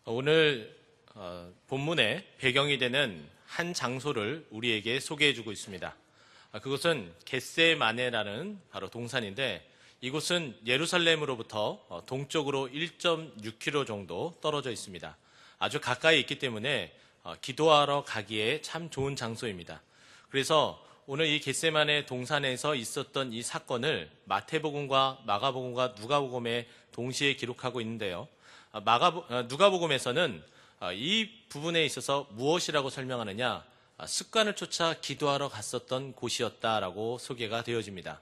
오늘 본문의 배경이 되는 한 장소를 우리에게 소개해주고 있습니다. 그것은 겟세마네라는 바로 동산인데 이곳은 예루살렘으로부터 동쪽으로 1.6km 정도 떨어져 있습니다. 아주 가까이 있기 때문에 기도하러 가기에 참 좋은 장소입니다. 그래서 오늘 이 겟세마네 동산에서 있었던 이 사건을 마태복음과 마가복음과 누가복음에 동시에 기록하고 있는데요. 누가복음에서는 이 부분에 있어서 무엇이라고 설명하느냐, 습관을 쫓아 기도하러 갔었던 곳이었다라고 소개가 되어집니다.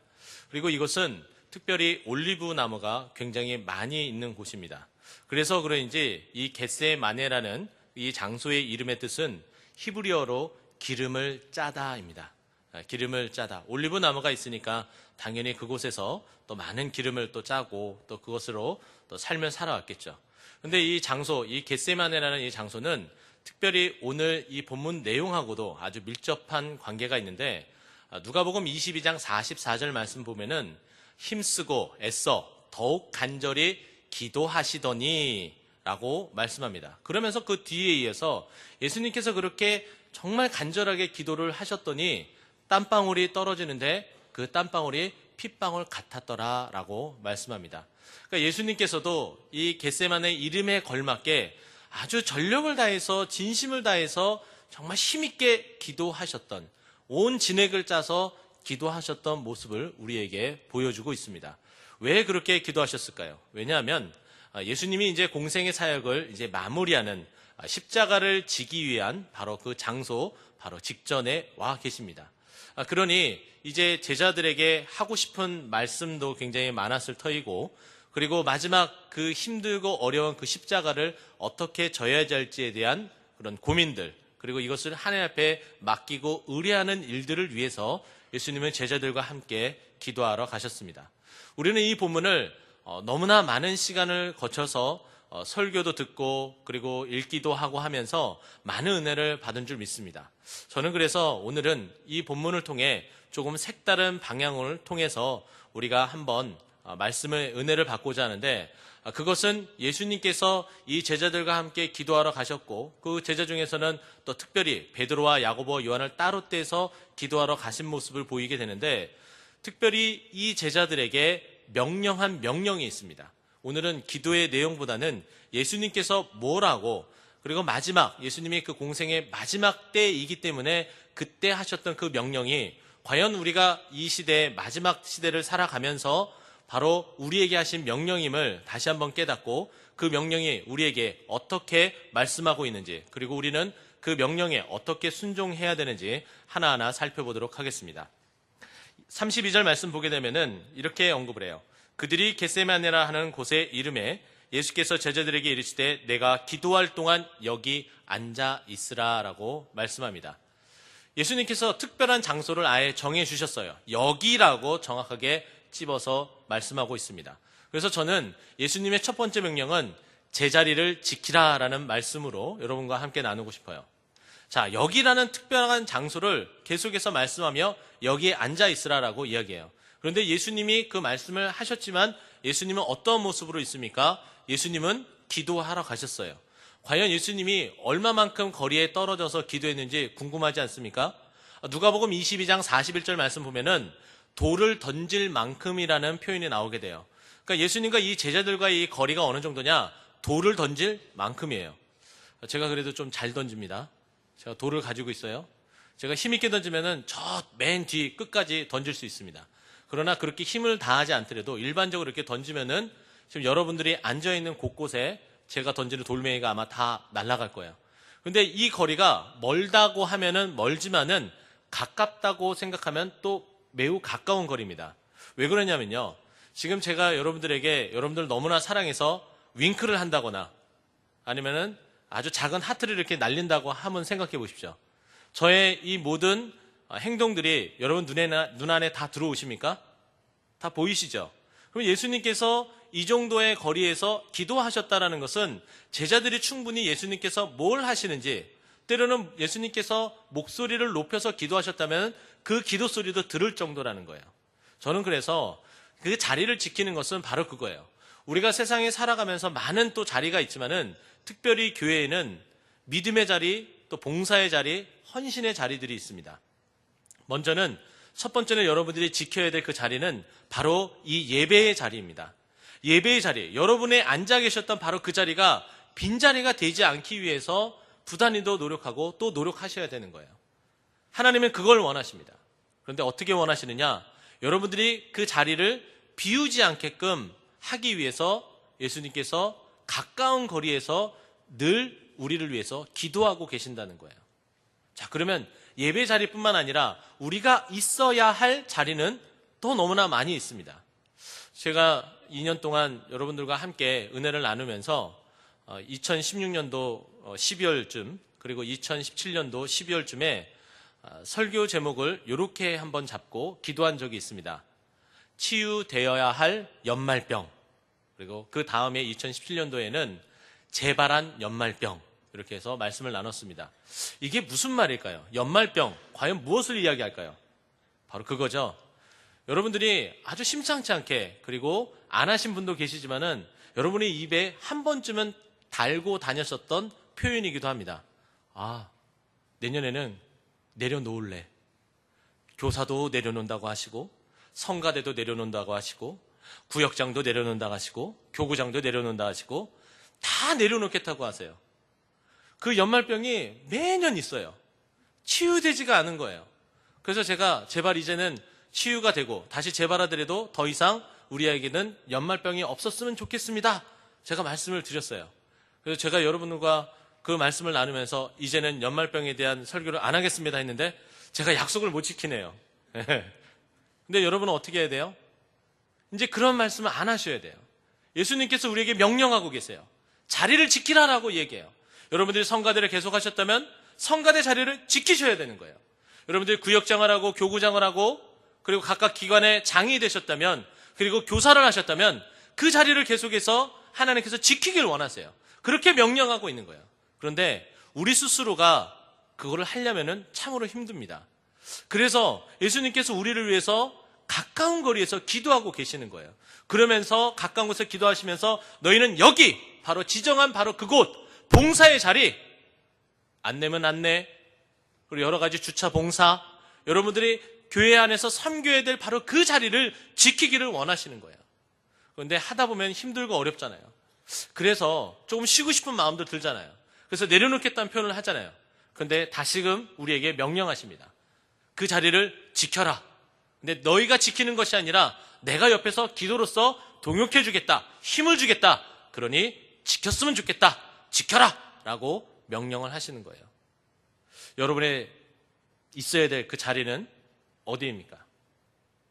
그리고 이것은 특별히 올리브 나무가 굉장히 많이 있는 곳입니다. 그래서 그런지 이 겟세마네라는 이 장소의 이름의 뜻은 히브리어로 기름을 짜다입니다. 기름을 짜다. 올리브 나무가 있으니까 당연히 그곳에서 또 많은 기름을 또 짜고 또 그것으로 또 삶을 살아왔겠죠. 근데 이 장소, 이 겟세마네라는 이 장소는 특별히 오늘 이 본문 내용하고도 아주 밀접한 관계가 있는데 누가복음 22장 44절 말씀 보면은 힘쓰고 애써 더욱 간절히 기도하시더니 라고 말씀합니다. 그러면서 그 뒤에 이어서 예수님께서 그렇게 정말 간절하게 기도를 하셨더니 땀방울이 떨어지는데 그 땀방울이 핏방울 같았더라 라고 말씀합니다. 그러니까 예수님께서도 이 겟세마네 이름에 걸맞게 아주 전력을 다해서 진심을 다해서 정말 힘있게 기도하셨던, 온 진액을 짜서 기도하셨던 모습을 우리에게 보여주고 있습니다. 왜 그렇게 기도하셨을까요? 왜냐하면 예수님이 이제 공생의 사역을 이제 마무리하는 십자가를 지기 위한 바로 그 장소, 바로 직전에 와 계십니다. 그러니 이제 제자들에게 하고 싶은 말씀도 굉장히 많았을 터이고, 그리고 마지막 그 힘들고 어려운 그 십자가를 어떻게 져야 할지에 대한 그런 고민들, 그리고 이것을 하나님 앞에 맡기고 의뢰하는 일들을 위해서 예수님은 제자들과 함께 기도하러 가셨습니다. 우리는 이 본문을 너무나 많은 시간을 거쳐서 설교도 듣고 그리고 읽기도 하고 하면서 많은 은혜를 받은 줄 믿습니다. 저는 그래서 오늘은 이 본문을 통해 조금 색다른 방향을 통해서 우리가 한번 말씀의 은혜를 받고자 하는데, 그것은 예수님께서 이 제자들과 함께 기도하러 가셨고 그 제자 중에서는 또 특별히 베드로와 야고보와 요한을 따로 떼서 기도하러 가신 모습을 보이게 되는데, 특별히 이 제자들에게 명령한 명령이 있습니다. 오늘은 기도의 내용보다는 예수님께서 뭐라고, 그리고 마지막 예수님이 그 공생의 마지막 때이기 때문에 그때 하셨던 그 명령이 과연 우리가 이 시대의 마지막 시대를 살아가면서 바로 우리에게 하신 명령임을 다시 한번 깨닫고 그 명령이 우리에게 어떻게 말씀하고 있는지, 그리고 우리는 그 명령에 어떻게 순종해야 되는지 하나하나 살펴보도록 하겠습니다. 32절 말씀 보게 되면은 이렇게 언급을 해요. 그들이 겟세마네라 하는 곳의 이름에 예수께서 제자들에게 이르시되 내가 기도할 동안 여기 앉아 있으라라고 말씀합니다. 예수님께서 특별한 장소를 아예 정해 주셨어요. 여기라고 정확하게 찝어서 말씀하고 있습니다. 그래서 저는 예수님의 첫 번째 명령은 제자리를 지키라라는 말씀으로 여러분과 함께 나누고 싶어요. 자, 여기라는 특별한 장소를 계속해서 말씀하며 여기에 앉아 있으라라고 이야기해요. 그런데 예수님이 그 말씀을 하셨지만 예수님은 어떤 모습으로 있습니까? 예수님은 기도하러 가셨어요. 과연 예수님이 얼마만큼 거리에 떨어져서 기도했는지 궁금하지 않습니까? 누가복음 22장 41절 말씀 보면은 돌을 던질 만큼이라는 표현이 나오게 돼요. 그러니까 예수님과 이 제자들과의 이 거리가 어느 정도냐? 돌을 던질 만큼이에요. 제가 그래도 좀 잘 던집니다. 제가 돌을 가지고 있어요. 제가 힘있게 던지면은 저 맨 뒤 끝까지 던질 수 있습니다. 그러나 그렇게 힘을 다하지 않더라도 일반적으로 이렇게 던지면은 지금 여러분들이 앉아있는 곳곳에 제가 던지는 돌멩이가 아마 다 날아갈 거예요. 근데 이 거리가 멀다고 하면은 멀지만은 가깝다고 생각하면 또 매우 가까운 거리입니다. 왜 그러냐면요. 지금 제가 여러분들에게 여러분들 너무나 사랑해서 윙크를 한다거나 아니면은 아주 작은 하트를 이렇게 날린다고 한번 생각해 보십시오. 저의 이 모든 행동들이 여러분 눈 안에 다 들어오십니까? 다 보이시죠? 그럼 예수님께서 이 정도의 거리에서 기도하셨다라는 것은 제자들이 충분히 예수님께서 뭘 하시는지, 때로는 예수님께서 목소리를 높여서 기도하셨다면 그 기도 소리도 들을 정도라는 거예요. 저는 그래서 그 자리를 지키는 것은 바로 그거예요. 우리가 세상에 살아가면서 많은 또 자리가 있지만은 특별히 교회에는 믿음의 자리, 또 봉사의 자리, 헌신의 자리들이 있습니다. 먼저는 첫 번째는 여러분들이 지켜야 될 그 자리는 바로 이 예배의 자리입니다. 예배의 자리, 여러분이 앉아 계셨던 바로 그 자리가 빈자리가 되지 않기 위해서 부단히도 노력하고 또 노력하셔야 되는 거예요. 하나님은 그걸 원하십니다. 그런데 어떻게 원하시느냐? 여러분들이 그 자리를 비우지 않게끔 하기 위해서 예수님께서 가까운 거리에서 늘 우리를 위해서 기도하고 계신다는 거예요. 자, 그러면 예배 자리뿐만 아니라 우리가 있어야 할 자리는 또 너무나 많이 있습니다. 제가 2년 동안 여러분들과 함께 은혜를 나누면서 2016년도 12월쯤 그리고 2017년도 12월쯤에 설교 제목을 이렇게 한번 잡고 기도한 적이 있습니다. 치유되어야 할 연말병, 그리고 그 다음에 2017년도에는 재발한 연말병, 이렇게 해서 말씀을 나눴습니다. 이게 무슨 말일까요? 연말병, 과연 무엇을 이야기할까요? 바로 그거죠. 여러분들이 아주 심상치 않게, 그리고 안 하신 분도 계시지만은 여러분의 입에 한 번쯤은 달고 다녔었던 표현이기도 합니다. 아, 내년에는 내려놓을래. 교사도 내려놓는다고 하시고, 성가대도 내려놓는다고 하시고, 구역장도 내려놓는다고 하시고, 교구장도 내려놓는다고 하시고, 다 내려놓겠다고 하세요. 그 연말병이 매년 있어요. 치유되지가 않은 거예요. 그래서 제가 제발 이제는 치유가 되고 다시 재발하더라도 더 이상 우리에게는 연말병이 없었으면 좋겠습니다. 제가 말씀을 드렸어요. 그래서 제가 여러분과 그 말씀을 나누면서 이제는 연말병에 대한 설교를 안 하겠습니다 했는데 제가 약속을 못 지키네요. 근데 여러분은 어떻게 해야 돼요? 이제 그런 말씀을 안 하셔야 돼요. 예수님께서 우리에게 명령하고 계세요. 자리를 지키라라고 얘기해요. 여러분들이 성가대를 계속하셨다면 성가대 자리를 지키셔야 되는 거예요. 여러분들이 구역장을 하고 교구장을 하고 그리고 각각 기관의 장이 되셨다면 그리고 교사를 하셨다면 그 자리를 계속해서 하나님께서 지키길 원하세요. 그렇게 명령하고 있는 거예요. 그런데 우리 스스로가 그거를 하려면은 참으로 힘듭니다. 그래서 예수님께서 우리를 위해서 가까운 거리에서 기도하고 계시는 거예요. 그러면서 가까운 곳에서 기도하시면서 너희는 여기 바로 지정한 바로 그곳 봉사의 자리, 안내면 안내, 그리고 여러 가지 주차 봉사, 여러분들이 교회 안에서 섬겨야 될 바로 그 자리를 지키기를 원하시는 거예요. 그런데 하다 보면 힘들고 어렵잖아요. 그래서 조금 쉬고 싶은 마음도 들잖아요. 그래서 내려놓겠다는 표현을 하잖아요. 그런데 다시금 우리에게 명령하십니다. 그 자리를 지켜라. 근데 너희가 지키는 것이 아니라 내가 옆에서 기도로서 동역해 주겠다. 힘을 주겠다. 그러니 지켰으면 좋겠다. 지켜라! 라고 명령을 하시는 거예요. 여러분의 있어야 될 그 자리는 어디입니까?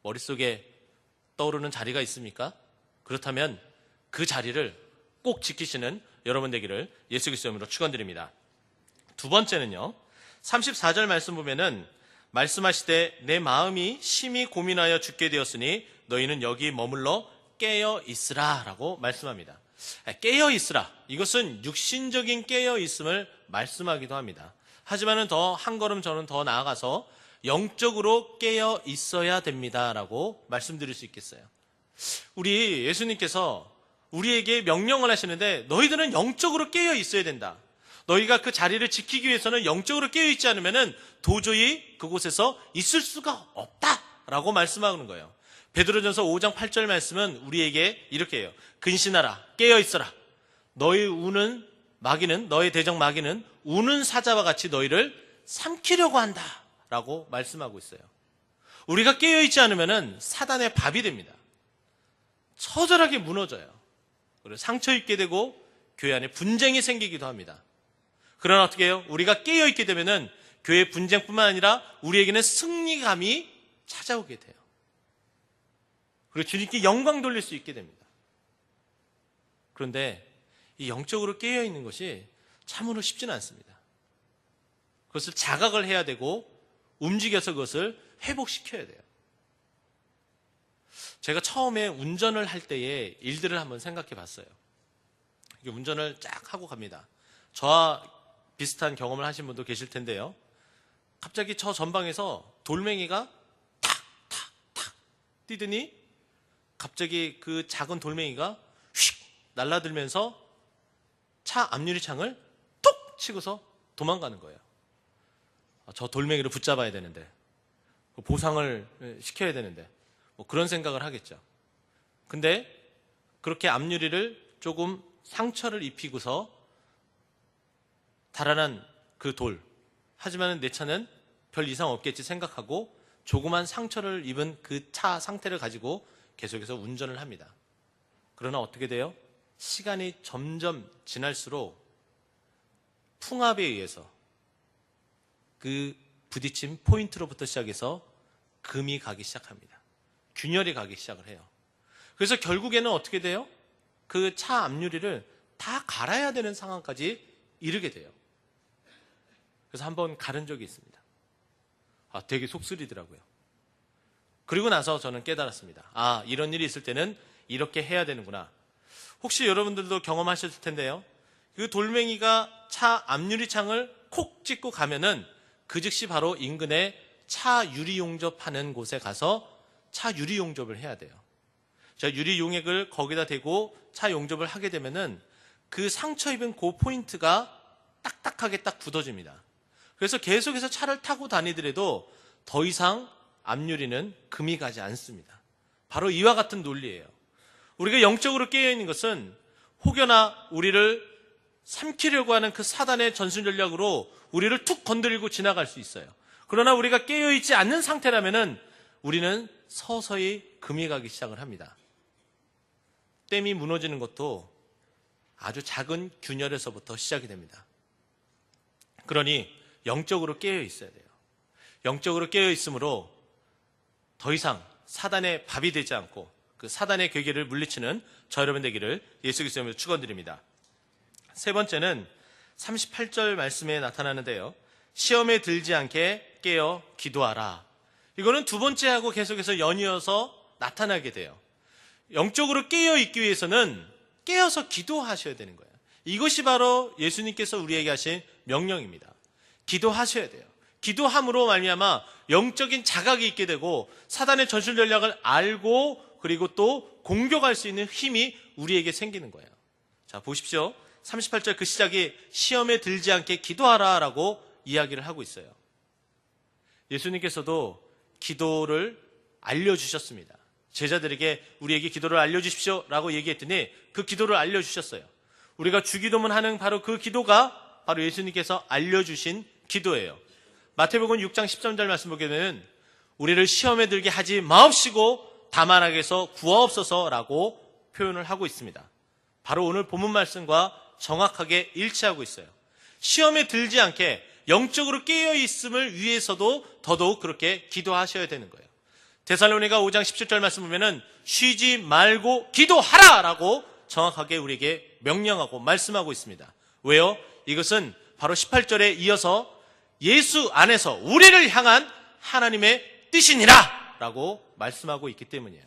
머릿속에 떠오르는 자리가 있습니까? 그렇다면 그 자리를 꼭 지키시는 여러분 되기를 예수 그리스도의 이름으로 축원드립니다. 두 번째는요. 34절 말씀 보면은 말씀하시되 내 마음이 심히 고민하여 죽게 되었으니 너희는 여기 머물러 깨어 있으라 라고 말씀합니다. 깨어 있으라. 이것은 육신적인 깨어 있음을 말씀하기도 합니다. 하지만은 더 한 걸음 저는 더 나아가서 영적으로 깨어 있어야 됩니다라고 말씀드릴 수 있겠어요. 우리 예수님께서 우리에게 명령을 하시는데 너희들은 영적으로 깨어 있어야 된다. 너희가 그 자리를 지키기 위해서는 영적으로 깨어 있지 않으면은 도저히 그곳에서 있을 수가 없다라고 말씀하는 거예요. 베드로전서 5장 8절 말씀은 우리에게 이렇게 해요. 근신하라, 깨어 있어라. 너희 우는 마귀는, 너의 대적 마귀는 우는 사자와 같이 너희를 삼키려고 한다라고 말씀하고 있어요. 우리가 깨어 있지 않으면은 사단의 밥이 됩니다. 처절하게 무너져요. 그리고 상처 입게 되고 교회 안에 분쟁이 생기기도 합니다. 그러나 어떻게 해요? 우리가 깨어 있게 되면은 교회 분쟁뿐만 아니라 우리에게는 승리감이 찾아오게 돼요. 그리고 주님께 영광 돌릴 수 있게 됩니다. 그런데 이 영적으로 깨어 있는 것이 참으로 쉽지는 않습니다. 그것을 자각을 해야 되고 움직여서 그것을 회복시켜야 돼요. 제가 처음에 운전을 할 때의 일들을 한번 생각해 봤어요. 운전을 쫙 하고 갑니다. 저와 비슷한 경험을 하신 분도 계실 텐데요. 갑자기 저 전방에서 돌멩이가 탁 뛰더니 갑자기 그 작은 돌멩이가 휙 날아들면서 차 앞유리창을 톡 치고서 도망가는 거예요. 저 돌멩이를 붙잡아야 되는데, 보상을 시켜야 되는데, 뭐 그런 생각을 하겠죠. 근데 그렇게 앞유리를 조금 상처를 입히고서 달아난 그 돌, 하지만 내 차는 별 이상 없겠지 생각하고 조그만 상처를 입은 그 차 상태를 가지고 계속해서 운전을 합니다. 그러나 어떻게 돼요? 시간이 점점 지날수록 풍압에 의해서 그 부딪힌 포인트로부터 시작해서 금이 가기 시작합니다. 균열이 가기 시작을 해요. 그래서 결국에는 어떻게 돼요? 그 차 앞유리를 다 갈아야 되는 상황까지 이르게 돼요. 그래서 한번 갈은 적이 있습니다. 되게 속쓰리더라고요. 그리고 나서 저는 깨달았습니다. 이런 일이 있을 때는 이렇게 해야 되는구나. 혹시 여러분들도 경험하셨을 텐데요. 그 돌멩이가 차 앞유리창을 콕 찍고 가면은 그 즉시 바로 인근에 차 유리용접 하는 곳에 가서 차 유리용접을 해야 돼요. 자, 유리용액을 거기다 대고 차 용접을 하게 되면은 그 상처 입은 그 포인트가 딱딱하게 딱 굳어집니다. 그래서 계속해서 차를 타고 다니더라도 더 이상 앞유리는 금이 가지 않습니다. 바로 이와 같은 논리예요. 우리가 영적으로 깨어있는 것은 혹여나 우리를 삼키려고 하는 그 사단의 전술 전략으로 우리를 툭 건드리고 지나갈 수 있어요. 그러나 우리가 깨어있지 않는 상태라면은 우리는 서서히 금이 가기 시작을 합니다. 댐이 무너지는 것도 아주 작은 균열에서부터 시작이 됩니다. 그러니 영적으로 깨어 있어야 돼요. 영적으로 깨어 있으므로 더 이상 사단의 밥이 되지 않고 그 사단의 괴계를 물리치는 저 여러분 되기를 예수 그리스도로 축원드립니다. 세 번째는 38절 말씀에 나타나는데요. 시험에 들지 않게 깨어 기도하라. 이거는 두 번째하고 계속해서 연이어서 나타나게 돼요. 영적으로 깨어 있기 위해서는 깨어서 기도하셔야 되는 거예요. 이것이 바로 예수님께서 우리에게 하신 명령입니다. 기도하셔야 돼요. 기도함으로 말미암아 영적인 자각이 있게 되고 사단의 전술 전략을 알고 그리고 또 공격할 수 있는 힘이 우리에게 생기는 거예요. 자, 보십시오. 38절 그 시작이 시험에 들지 않게 기도하라 라고 이야기를 하고 있어요. 예수님께서도 기도를 알려주셨습니다. 제자들에게 우리에게 기도를 알려주십시오 라고 얘기했더니 그 기도를 알려주셨어요. 우리가 주기도문 하는 바로 그 기도가 바로 예수님께서 알려주신 기도예요. 마태복음 6장 13절 말씀 보게 되면 우리를 시험에 들게 하지 마옵시고 다만 악에서 구하옵소서라고 표현을 하고 있습니다. 바로 오늘 본문 말씀과 정확하게 일치하고 있어요. 시험에 들지 않게 영적으로 깨어있음을 위해서도 더더욱 그렇게 기도하셔야 되는 거예요. 데살로니가 5장 17절 말씀 보면은 쉬지 말고 기도하라 라고 정확하게 우리에게 명령하고 말씀하고 있습니다. 왜요? 이것은 바로 18절에 이어서 예수 안에서 우리를 향한 하나님의 뜻이니라 라고 말씀하고 있기 때문이에요.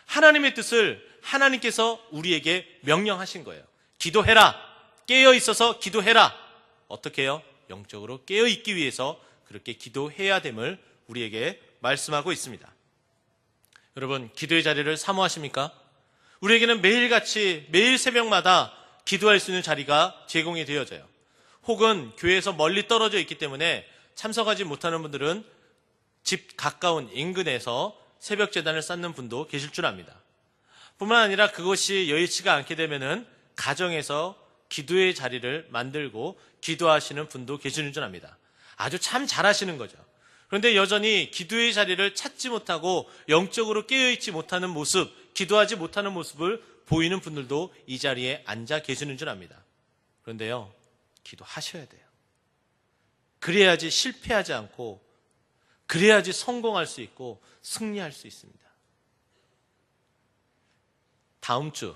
하나님의 뜻을 하나님께서 우리에게 명령하신 거예요. 기도해라. 깨어있어서 기도해라. 어떻게 해요? 영적으로 깨어있기 위해서 그렇게 기도해야 됨을 우리에게 말씀하고 있습니다. 여러분, 기도의 자리를 사모하십니까? 우리에게는 매일같이 매일 새벽마다 기도할 수 있는 자리가 제공이 되어져요. 혹은 교회에서 멀리 떨어져 있기 때문에 참석하지 못하는 분들은 집 가까운 인근에서 새벽 제단을 쌓는 분도 계실 줄 압니다. 뿐만 아니라 그것이 여의치가 않게 되면은 가정에서 기도의 자리를 만들고 기도하시는 분도 계시는 줄 압니다. 아주 참 잘하시는 거죠. 그런데 여전히 기도의 자리를 찾지 못하고 영적으로 깨어있지 못하는 모습, 기도하지 못하는 모습을 보이는 분들도 이 자리에 앉아 계시는 줄 압니다. 그런데요, 기도하셔야 돼요. 그래야지 실패하지 않고 그래야지 성공할 수 있고 승리할 수 있습니다. 다음 주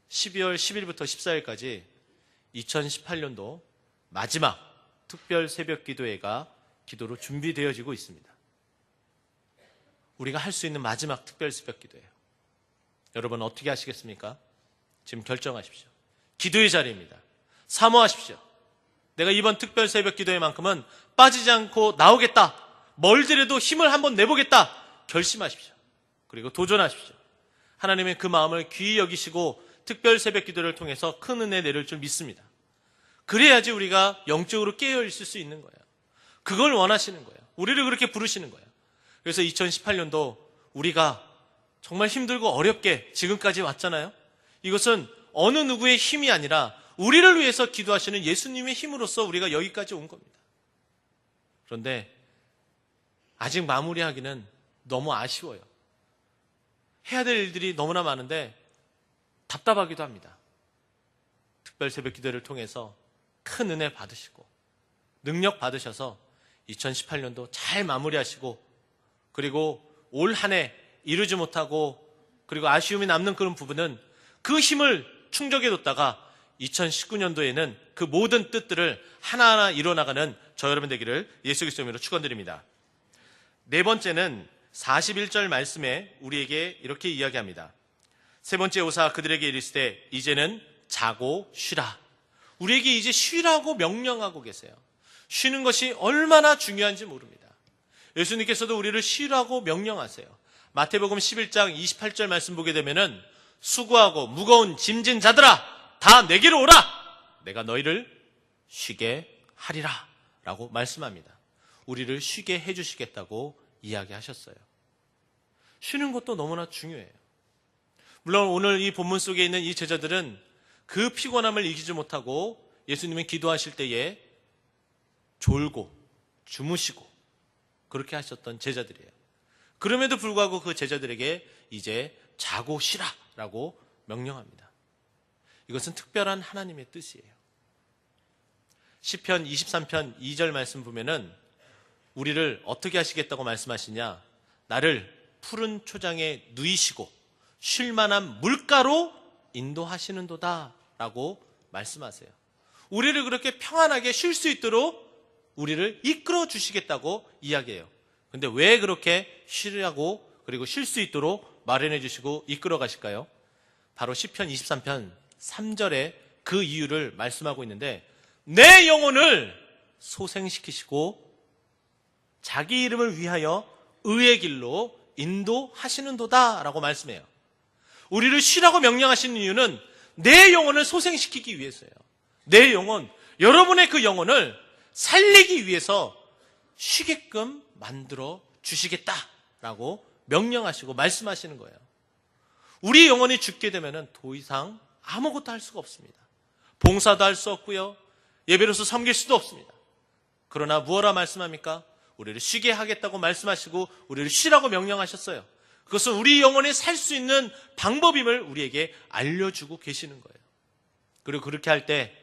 12월 10일부터 14일까지 2018년도 마지막 특별 새벽 기도회가 기도로 준비되어지고 있습니다. 우리가 할 수 있는 마지막 특별 새벽 기도예요. 여러분 어떻게 하시겠습니까? 지금 결정하십시오. 기도의 자리입니다. 사모하십시오. 내가 이번 특별 새벽 기도회만큼은 빠지지 않고 나오겠다. 멀더라도 힘을 한번 내보겠다. 결심하십시오. 그리고 도전하십시오. 하나님의 그 마음을 귀히 여기시고 특별 새벽 기도를 통해서 큰 은혜 내릴 줄 믿습니다. 그래야지 우리가 영적으로 깨어 있을 수 있는 거예요. 그걸 원하시는 거예요. 우리를 그렇게 부르시는 거예요. 그래서 2018년도 우리가 정말 힘들고 어렵게 지금까지 왔잖아요. 이것은 어느 누구의 힘이 아니라 우리를 위해서 기도하시는 예수님의 힘으로써 우리가 여기까지 온 겁니다. 그런데 아직 마무리하기는 너무 아쉬워요. 해야 될 일들이 너무나 많은데 답답하기도 합니다. 특별 새벽 기도를 통해서 큰 은혜 받으시고 능력 받으셔서 2018년도 잘 마무리하시고 그리고 올 한 해 이루지 못하고 그리고 아쉬움이 남는 그런 부분은 그 힘을 충족해뒀다가 2019년도에는 그 모든 뜻들을 하나하나 이뤄나가는 저 여러분 되기를 예수 그리스도 이름으로 축원드립니다. 네 번째는 41절 말씀에 우리에게 이렇게 이야기합니다. 세 번째 오사 그들에게 이르시되 이제는 자고 쉬라. 우리에게 이제 쉬라고 명령하고 계세요. 쉬는 것이 얼마나 중요한지 모릅니다. 예수님께서도 우리를 쉬라고 명령하세요. 마태복음 11장 28절 말씀 보게 되면은 수고하고 무거운 짐진 자들아 다 내게로 오라. 내가 너희를 쉬게 하리라 라고 말씀합니다. 우리를 쉬게 해주시겠다고 이야기하셨어요. 쉬는 것도 너무나 중요해요. 물론 오늘 이 본문 속에 있는 이 제자들은 그 피곤함을 이기지 못하고 예수님은 기도하실 때에 졸고 주무시고 그렇게 하셨던 제자들이에요. 그럼에도 불구하고 그 제자들에게 이제 자고 쉬라라고 명령합니다. 이것은 특별한 하나님의 뜻이에요. 시편 23편 2절 말씀 보면은 우리를 어떻게 하시겠다고 말씀하시냐? 나를 푸른 초장에 누이시고 쉴만한 물가로 인도하시는도다 라고 말씀하세요. 우리를 그렇게 평안하게 쉴 수 있도록 우리를 이끌어 주시겠다고 이야기해요. 근데 왜 그렇게 쉬라고 그리고 쉴 수 있도록 마련해 주시고 이끌어 가실까요? 바로 시편 23편 3절에 그 이유를 말씀하고 있는데 내 영혼을 소생시키시고 자기 이름을 위하여 의의 길로 인도하시는도다 라고 말씀해요. 우리를 쉬라고 명령하시는 이유는 내 영혼을 소생시키기 위해서예요. 내 영혼, 여러분의 그 영혼을 살리기 위해서 쉬게끔 만들어 주시겠다라고 명령하시고 말씀하시는 거예요. 우리 영혼이 죽게 되면 더 이상 아무것도 할 수가 없습니다. 봉사도 할 수 없고요. 예배로서 섬길 수도 없습니다. 그러나 무엇라 말씀합니까? 우리를 쉬게 하겠다고 말씀하시고 우리를 쉬라고 명령하셨어요. 그것은 우리 영혼이 살 수 있는 방법임을 우리에게 알려주고 계시는 거예요. 그리고 그렇게 할 때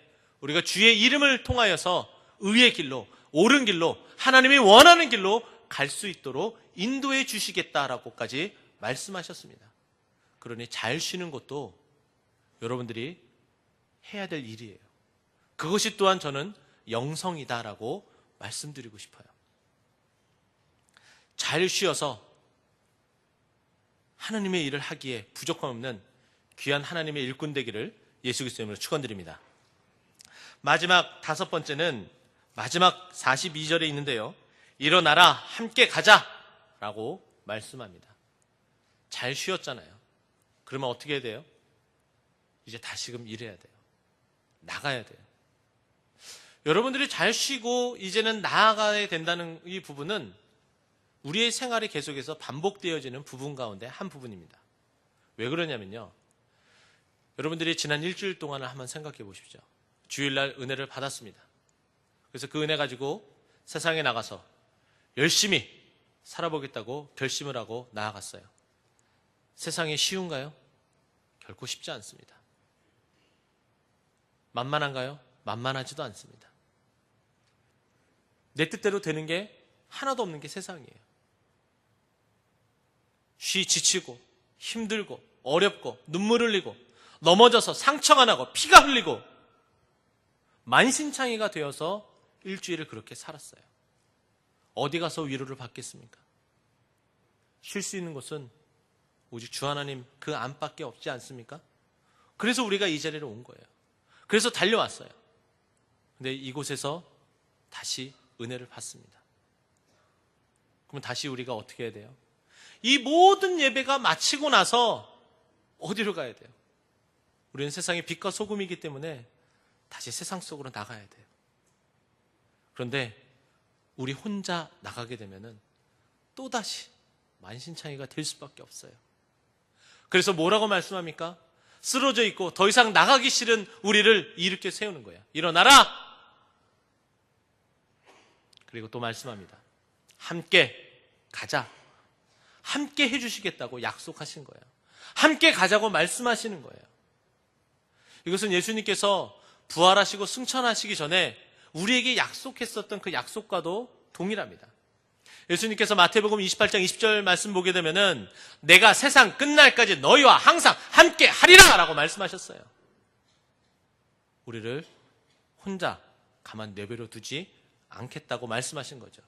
우리가 주의 이름을 통하여서 의의 길로, 옳은 길로, 하나님이 원하는 길로 갈 수 있도록 인도해 주시겠다라고까지 말씀하셨습니다. 그러니 잘 쉬는 것도 여러분들이 해야 될 일이에요. 그것이 또한 저는 영성이다라고 말씀드리고 싶어요. 잘 쉬어서 하나님의 일을 하기에 부족함 없는 귀한 하나님의 일꾼 되기를 예수 그리스도의 이름으로 축원드립니다. 마지막 다섯 번째는 마지막 42절에 있는데요. 일어나라 함께 가자라고 말씀합니다. 잘 쉬었잖아요. 그러면 어떻게 해야 돼요? 이제 다시금 일해야 돼요. 나가야 돼요. 여러분들이 잘 쉬고 이제는 나아가야 된다는 이 부분은 우리의 생활이 계속해서 반복되어지는 부분 가운데 한 부분입니다. 왜 그러냐면요. 여러분들이 지난 일주일 동안을 한번 생각해 보십시오. 주일날 은혜를 받았습니다. 그래서 그 은혜 가지고 세상에 나가서 열심히 살아보겠다고 결심을 하고 나아갔어요. 세상이 쉬운가요? 결코 쉽지 않습니다. 만만한가요? 만만하지도 않습니다. 내 뜻대로 되는 게 하나도 없는 게 세상이에요. 지치고 힘들고 어렵고 눈물 흘리고 넘어져서 상처가 나고 피가 흘리고 만신창이가 되어서 일주일을 그렇게 살았어요. 어디 가서 위로를 받겠습니까? 쉴 수 있는 곳은 오직 주 하나님 그 안밖에 없지 않습니까? 그래서 우리가 이 자리로 온 거예요. 그래서 달려왔어요. 근데 이곳에서 다시 은혜를 받습니다. 그럼 다시 우리가 어떻게 해야 돼요? 이 모든 예배가 마치고 나서 어디로 가야 돼요? 우리는 세상의 빛과 소금이기 때문에 다시 세상 속으로 나가야 돼요. 그런데 우리 혼자 나가게 되면은 또다시 만신창이가 될 수밖에 없어요. 그래서 뭐라고 말씀합니까? 쓰러져 있고 더 이상 나가기 싫은 우리를 일으켜 세우는 거야. 일어나라! 그리고 또 말씀합니다. 함께 가자. 함께 해주시겠다고 약속하신 거예요. 함께 가자고 말씀하시는 거예요. 이것은 예수님께서 부활하시고 승천하시기 전에 우리에게 약속했었던 그 약속과도 동일합니다. 예수님께서 마태복음 28장 20절 말씀 보게 되면은 내가 세상 끝날까지 너희와 항상 함께 하리라 라고 말씀하셨어요. 우리를 혼자 가만 내버려 두지 않겠다고 말씀하신 거죠.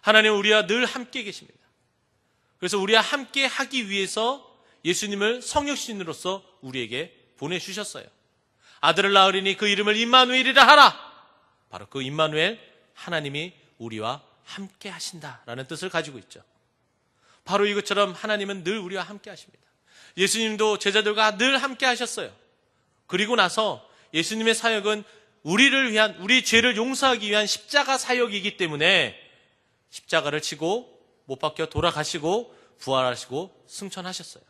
하나님은 우리와 늘 함께 계십니다. 그래서 우리와 함께 하기 위해서 예수님을 성육신으로서 우리에게 보내주셨어요. 아들을 낳으리니 그 이름을 임마누엘이라 하라. 바로 그 임마누엘, 하나님이 우리와 함께 하신다라는 뜻을 가지고 있죠. 바로 이것처럼 하나님은 늘 우리와 함께 하십니다. 예수님도 제자들과 늘 함께 하셨어요. 그리고 나서 예수님의 사역은 우리를 위한, 우리 죄를 용서하기 위한 십자가 사역이기 때문에 십자가를 지고 못 박혀 돌아가시고 부활하시고 승천하셨어요.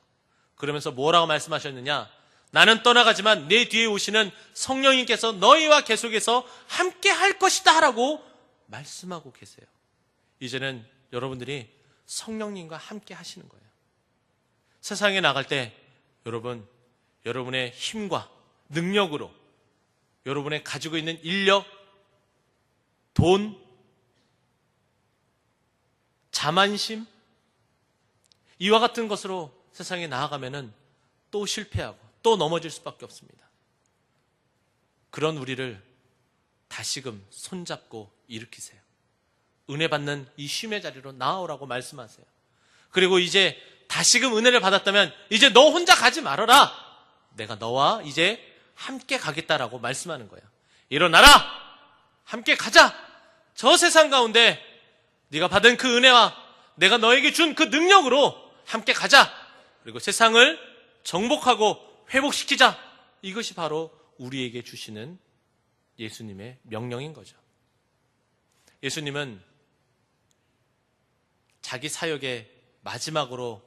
그러면서 뭐라고 말씀하셨느냐? 나는 떠나가지만 내 뒤에 오시는 성령님께서 너희와 계속해서 함께 할 것이다 라고 말씀하고 계세요. 이제는 여러분들이 성령님과 함께 하시는 거예요. 세상에 나갈 때 여러분의 힘과 능력으로 여러분의 가지고 있는 인력, 돈, 자만심, 이와 같은 것으로 세상에 나아가면은 또 실패하고 또 넘어질 수밖에 없습니다. 그런 우리를 다시금 손잡고 일으키세요. 은혜 받는 이 쉼의 자리로 나아오라고 말씀하세요. 그리고 이제 다시금 은혜를 받았다면 이제 너 혼자 가지 말아라. 내가 너와 이제 함께 가겠다라고 말씀하는 거예요. 일어나라. 함께 가자. 저 세상 가운데 네가 받은 그 은혜와 내가 너에게 준 그 능력으로 함께 가자. 그리고 세상을 정복하고 회복시키자. 이것이 바로 우리에게 주시는 예수님의 명령인 거죠. 예수님은 자기 사역의 마지막으로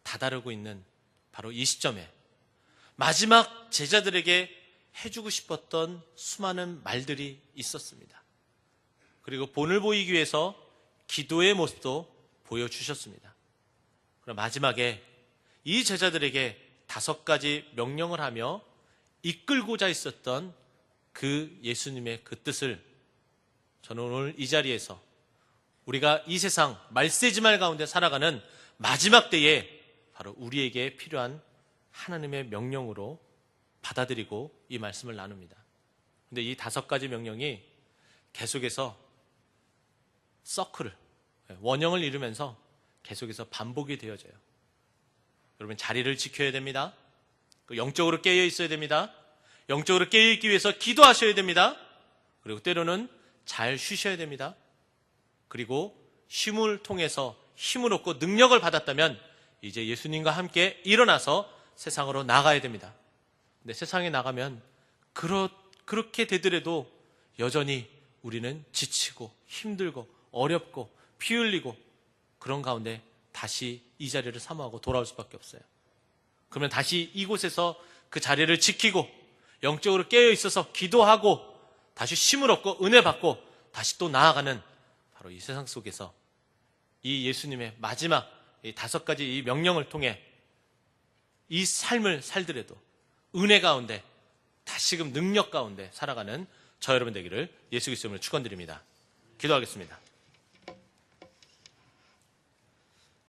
다다르고 있는 바로 이 시점에 마지막 제자들에게 해주고 싶었던 수많은 말들이 있었습니다. 그리고 본을 보이기 위해서 기도의 모습도 보여주셨습니다. 그럼 마지막에 이 제자들에게 5가지 명령을 하며 이끌고자 있었던 그 예수님의 그 뜻을 저는 오늘 이 자리에서 우리가 이 세상 말세지말 가운데 살아가는 마지막 때에 바로 우리에게 필요한 하나님의 명령으로 받아들이고 이 말씀을 나눕니다. 근데 이 5가지 명령이 계속해서 서클을, 원형을 이루면서 계속해서 반복이 되어져요. 여러분 자리를 지켜야 됩니다. 영적으로 깨어 있어야 됩니다. 영적으로 깨어 있기 위해서 기도하셔야 됩니다. 그리고 때로는 잘 쉬셔야 됩니다. 그리고 쉼을 통해서 힘을 얻고 능력을 받았다면 이제 예수님과 함께 일어나서 세상으로 나가야 됩니다. 근데 세상에 나가면 그렇게 되더라도 여전히 우리는 지치고 힘들고 어렵고 피 흘리고 그런 가운데 다시 이 자리를 사모하고 돌아올 수밖에 없어요. 그러면 다시 이곳에서 그 자리를 지키고 영적으로 깨어 있어서 기도하고 다시 쉼을 얻고 은혜 받고 다시 또 나아가는 바로 이 세상 속에서 이 예수님의 마지막 이 5가지 이 명령을 통해 이 삶을 살더라도 은혜 가운데 다시금 능력 가운데 살아가는 저 여러분 되기를 예수 그리스도 이름으로 축원드립니다. 기도하겠습니다.